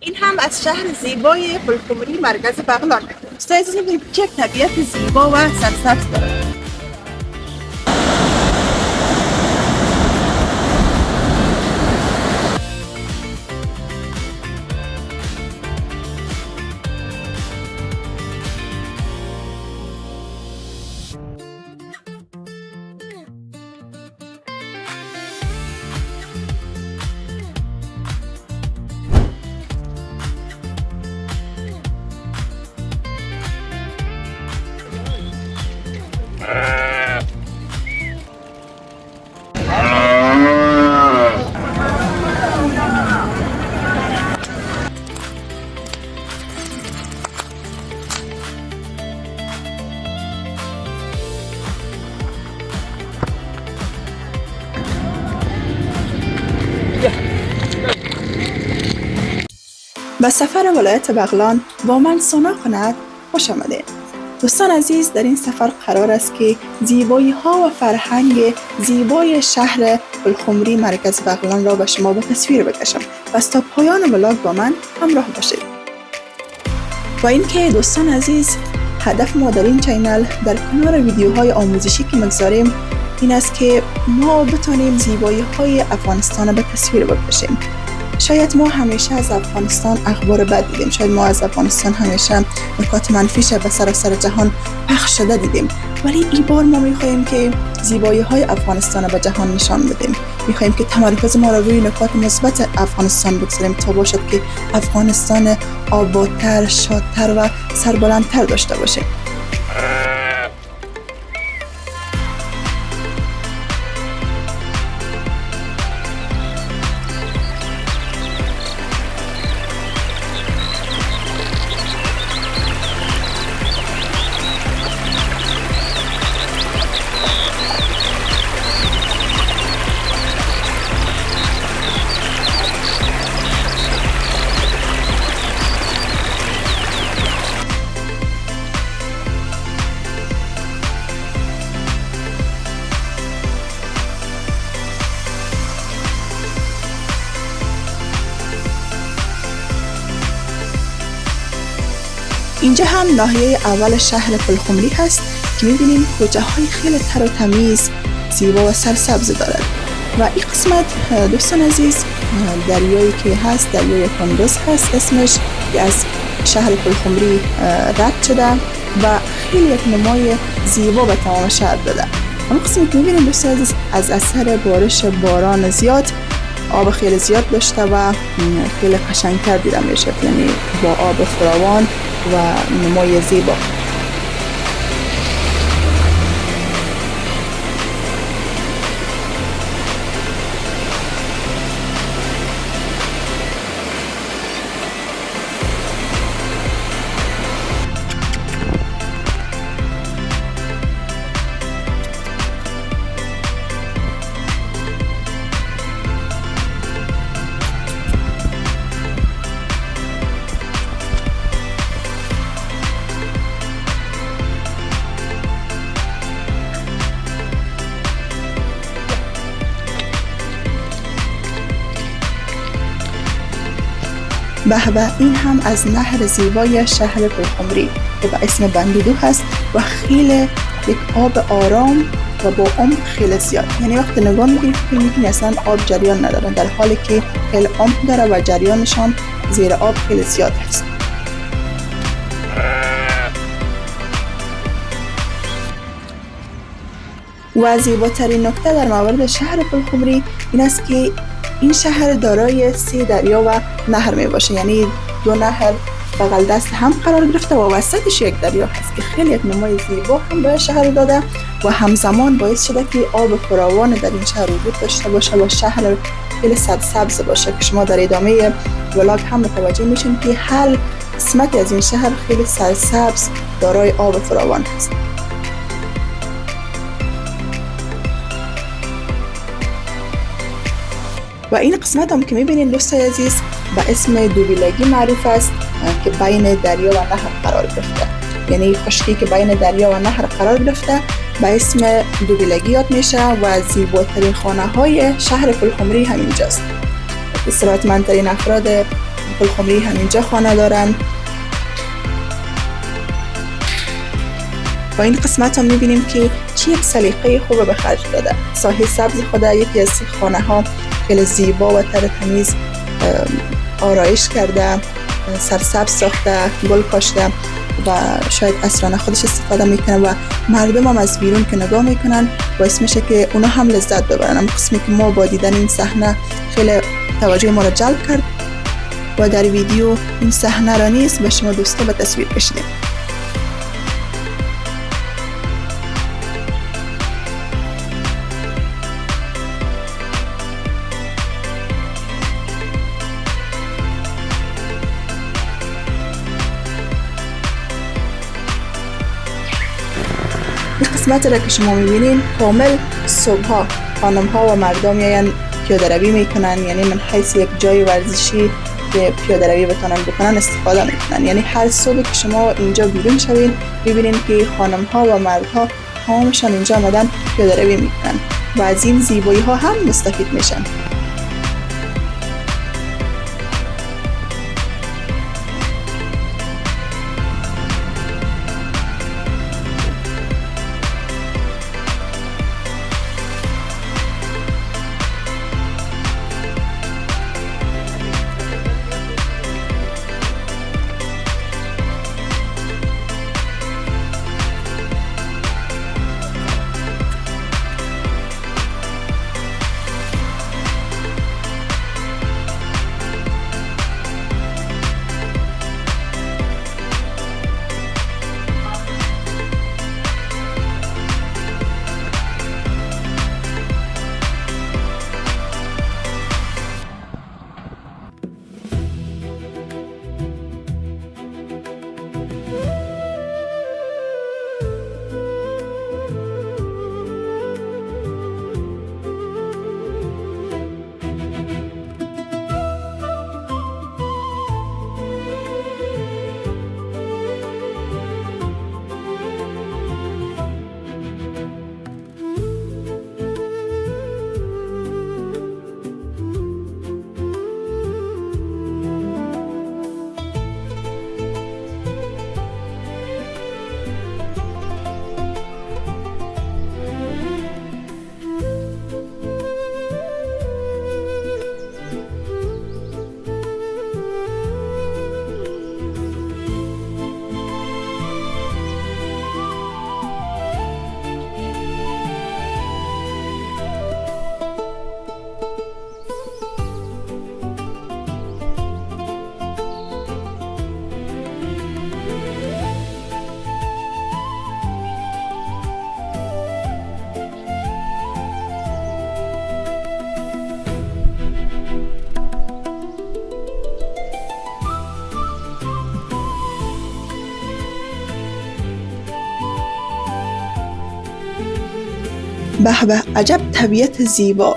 این هم از شهر زیبای پلخمری مرکز بغلان. دوستان عزیز می‌بینید چه طبیعت زیبا و سرسبز داره. به سفر ولایت بغلان با من سونا کند خوش آمدید. دوستان عزیز، در این سفر قرار است که زیبایی ها و فرهنگ زیبای شهر پلخمری مرکز بغلان را به شما به تصویر بکشم. پس تا پایان ولاگ با من همراه باشید. و اینکه دوستان عزیز، هدف ما در این چینل در کنار ویدیوهای آموزشی که مگذاریم این است که ما بتونیم زیبایی های افغانستان به تصویر بکشیم. شاید ما همیشه از افغانستان اخبار بد دیدیم، شاید ما از افغانستان همیشه نکات منفیش به سراسر جهان پخش شده دیدیم، ولی این بار ما میخواهیم که زیبایی های افغانستان به جهان نشان بدیم. میخواهیم که تمرکز ما را روی نکات مثبت افغانستان بگذاریم تا باشد که افغانستان آبادتر، شادتر و سربلندتر داشته باشه. اینجا هم ناحیه اول شهر پلخمری هست که می‌بینیم کوچه‌های خیلی تر و تمیز، زیبا و سرسبز دارد. و این قسمت دوستان عزیز دریایی که هست، دریای کندوز هست اسمش، که از شهر پلخمری رد شده و خیلی یک نمای زیبا به تمام شهر داده. اون قسمی که می‌بینیم دوستان عزیز از اثر بارش باران زیاد آب خیلی زیاد داشته و خیلی قشنگتر دیده میشه، یعنی با آب فراوان و نمای زیبا. به به، این هم از نهر زیبای شهر پلخمری که به اسم بندودو هست و خیلی یک آب آرام و با عمق خیلی زیاد، یعنی وقتی نگاه میکنید فکر میکنید اصلا آب جریان نداره، در حالی که خیلی عمق داره و جریانشان زیر آب خیلی زیاد هست. و زیباترین نکته در مورد شهر پلخمری این است که این شهر دارای 3 دریا و نهر می باشه، یعنی 2 نهر بغل دست هم قرار گرفته و وسطش یک دریا هست که خیلی یک نمای زیبا هم به شهر داده و همزمان باعث شده که آب فراوان در این شهر وجود داشته باشه و شهر خیلی سرسبز باشه که شما در ادامه ولاگ هم متوجه میشین که هر قسمتی از این شهر خیلی سرسبز دارای آب فراوان هست. و این قسمت هم که میبینید دوستای عزیز به اسم دوبیلگی معروف است که بین دریا و نهر قرار گرفته، یعنی خشکی که بین دریا و نهر قرار گرفته به اسم دوبیلگی یاد میشه و زیباترین خانه های شهر پلخمری همینجاست. ثروتمندترین افراد پلخمری همینجا خانه دارن. با این قسمت هم میبینیم که چی یک سلیقه خوب به خرج داده. ساحه سبز خود یکی از خانه ها خیلی زیبا و ترتمیز آرایش کرده، سرسبز ساخته، گل کاشته و شاید عصرانه خودش استفاده میکنه و مردم هم از بیرون که نگاه میکنن باعث میشه که اونا هم لذت ببرن. اما قسمی که ما با دیدن این صحنه خیلی توجه ما را جلب کرد و در ویدیو این صحنه را نیز به شما دوستا به تصویر کشیدیم. این قسمت را که شما میبینین کامل صبحها خانم ها و مردم میاین پیاده روی میکنن، یعنی من حیث یک جای ورزشی که پیاده روی بکنن استفاده میکنن. یعنی هر صبح که شما اینجا بیرون شوین ببینین که خانم ها و مردها تمامشان اینجا آمدن پیاده روی میکنن و از این زیبایی ها هم مستفید میشن. به به، عجب طبیعت زیبا.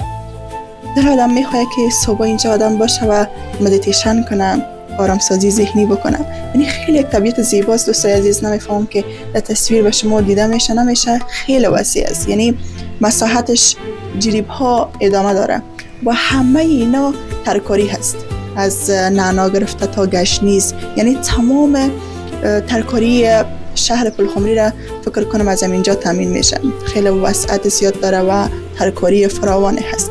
دل آدم میخواد که صبح اینجا آدم باشه و مدیتیشن کنه، آرامسازی ذهنی بکنه. یعنی خیلی یک طبیعت زیباست دوستای عزیز. نمیفهم که در تصویر به شما دیده میشه نمیشه، خیلی وسیع است. یعنی مساحتش جریب ها ادامه داره و همه اینا ترکاری هست، از نعنا گرفته تا گشنیز. یعنی تمام ترکاری شهر پلخمری را فکر کنم از اینجا تامین میشه. خیلی وسعت زیاد داره و ترکاری فراوانی هست.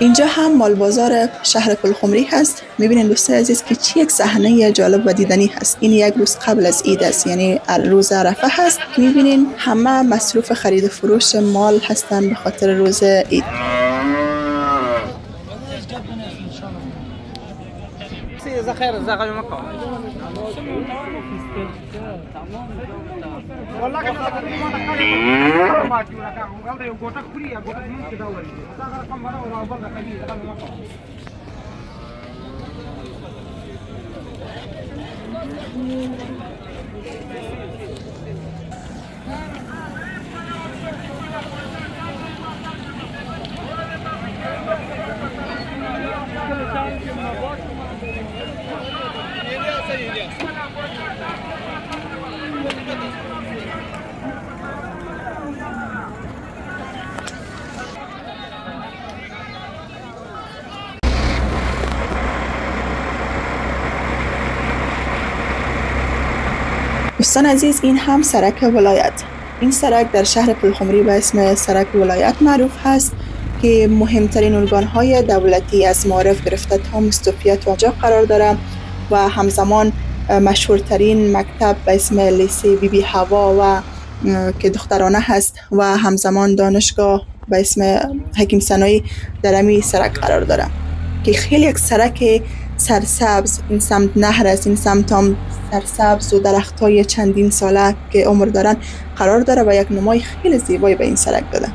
اینجا هم مال بازار شهر پلخمری هست. میبینین دوستای عزیز که چی یک صحنه جالب و دیدنی هست. این یک روز قبل از عید است، یعنی روز عرفه هست. میبینین همه مصروف خرید فروش مال هستن به خاطر روز عید. والله كان ما تقول لك قال يوم قلت كوريا قلت ممكن دوري صار كم مره ولا برا خليه دوستان عزیز، این هم سرک ولایت. این سرک در شهر پلخمری به اسم سرک ولایت معروف هست که مهمترین ارگان‌های دولتی از معارف گرفته تا مستوفیت آنجا قرار داره و همزمان مشهورترین مکتب به اسم لیسه بی بی هوا و که دخترانه هست و همزمان دانشگاه به اسم حکیم سنایی در امی سرک قرار داره که خیلی یک سرک سرسبز. این سمت نهر است، این سمت هم سرسبز و درختای چندین ساله که عمر دارن قرار داره و یک نمای خیلی زیبایی به این سرک داده.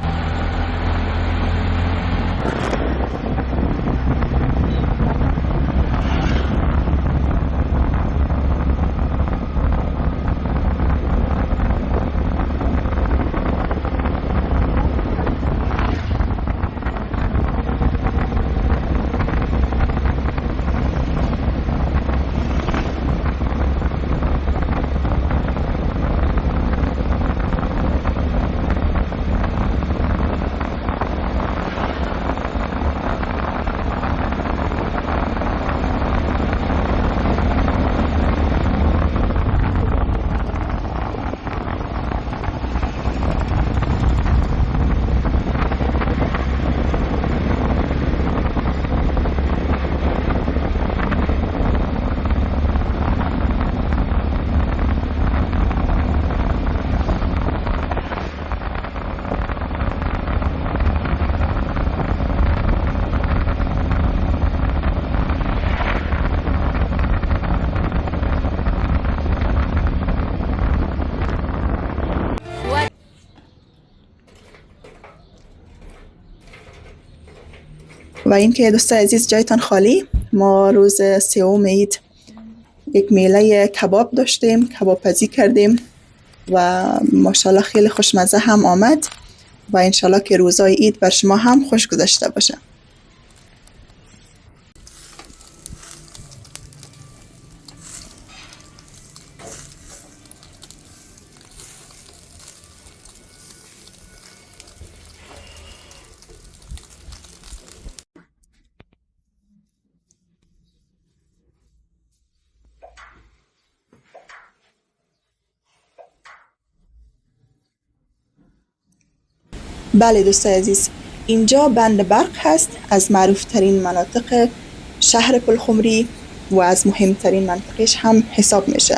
و اینکه دوستان عزیز جایتان خالی، ما روز سوم عید یک میله کباب داشتیم، کباب پزی کردیم و ماشاءالله خیلی خوشمزه هم آمد و انشالله که روزای عید بر شما هم خوش گذشته باشه. بله دوستان عزیز، اینجا بند برق هست از معروفترین مناطق شهر پلخمری و از مهمترین منطقهش هم حساب میشه.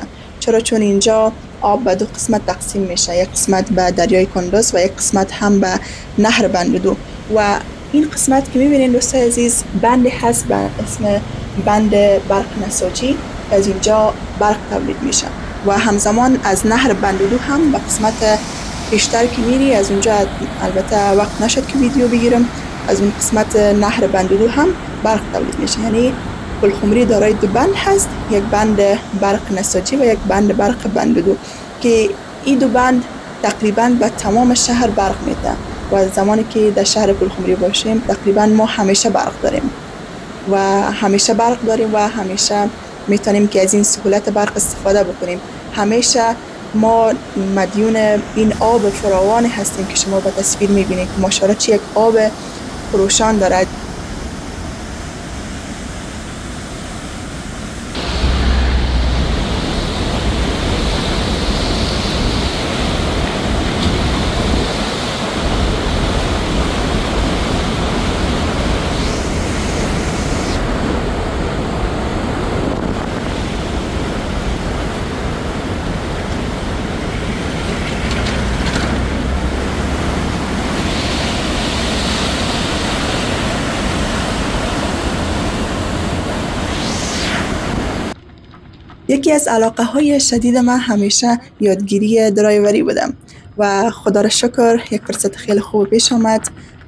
چون اینجا آب به دو قسمت تقسیم میشه، یک قسمت به دریای کندوز و یک قسمت هم به نهر بندودو و این قسمت که میبینین دوستان عزیز بندی هست به اسم بند برق نساجی، از اینجا برق تولید میشه و همزمان از نهر بندودو هم به قسمت بیشتر که میری از اونجا، البته وقت نشد که ویدیو بگیرم، از اون قسمت نهر بندودو هم برق تولید میشه. یعنی پلخمری دارای دو بند هست، یک بند برق نساجی و یک بند برق بندودو که این دو بند تقریبا به تمام شهر برق میده و زمانی که در شهر پلخمری باشیم تقریبا ما همیشه برق داریم و همیشه میتونیم که از این سهولت برق استفاده بکنیم. همیشه ما مدیون این آب فراوان هستیم که شما به تصویر میبینید که ماشاءالله چه یک آب خروشان دارد. یکی از علاقه های شدید من همیشه یادگیری درایوری بودم و خدا را شکر یک فرصت خیلی خوب پیش آمد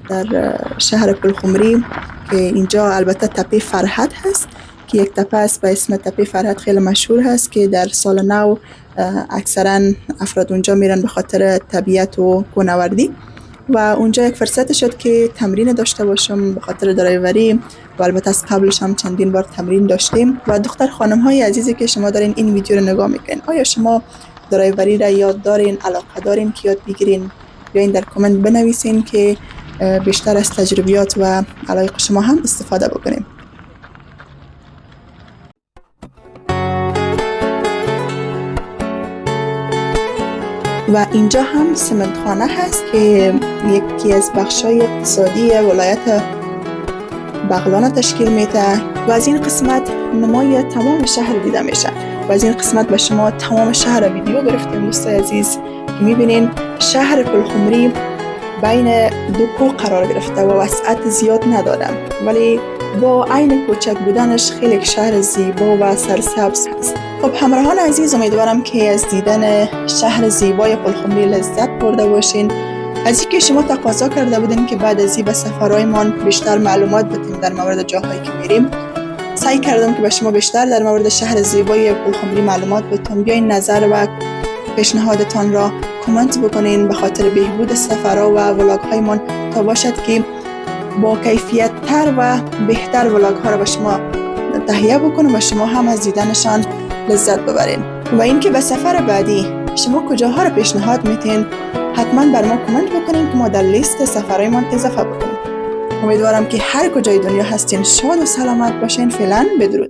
در شهر پلخمری که اینجا البته تپه فرحت هست که یک تپه است به اسم تپه فرهد، خیلی مشهور هست که در سال نو اکثرا افراد اونجا میرن به خاطر طبیعت و کوهنوردی و اونجا یک فرصت شد که تمرین داشته باشم به خاطر درایوری و البته از قبلش هم چندین بار تمرین داشتیم. و دختر خانم های عزیزی که شما دارین این ویدیو رو نگاه میکنین، آیا شما درایوری را یاد دارین، علاقه دارین که یاد بگیرین؟ بیاین در کامنت بنویسین که بیشتر از تجربیات و علایق شما هم استفاده بکنیم. و اینجا هم سمنتخانه هست که یکی از بخشای اقتصادی ولایت بغلان تشکیل میده و از این قسمت نمای تمام شهر دیده میشه و از این قسمت به شما تمام شهر ویدیو گرفتیم دوستای عزیز که میبینین شهر پلخمری بین دو کوه قرار گرفته و وسعت زیاد نداره، ولی با عین کوچک بودنش خیلی شهر زیبا و سرسبز هست. خب همراهان عزیز، امیدوارم که از دیدن شهر زیبای پلخمری لذت برده باشین. از اینکه شما تقاضا کرده بودین که بعد از این به سفرهایمان بیشتر معلومات بدیم در مورد جاهایی که میریم، سعی کردم که به شما بیشتر در مورد شهر زیبای پلخمری معلومات بدم. بیاین نظر و پیشنهادتان را کامنت بکنین به خاطر بهبود سفرها و ولاگ هایمان تا باشد که با کیفیت تر و بهتر ولاگ ها را به شما تهیه بکنم و شما هم از دیدنشان لذت ببرین. و اینکه به سفر بعدی شما کجاها را پیشنهاد میتین، حتما بر ما کامنت بکنین که ما در لیست سفرهایمان اضافه بکنیم. امیدوارم که هر کجای دنیا هستین شاد و سلامت باشین. فعلا بدرود.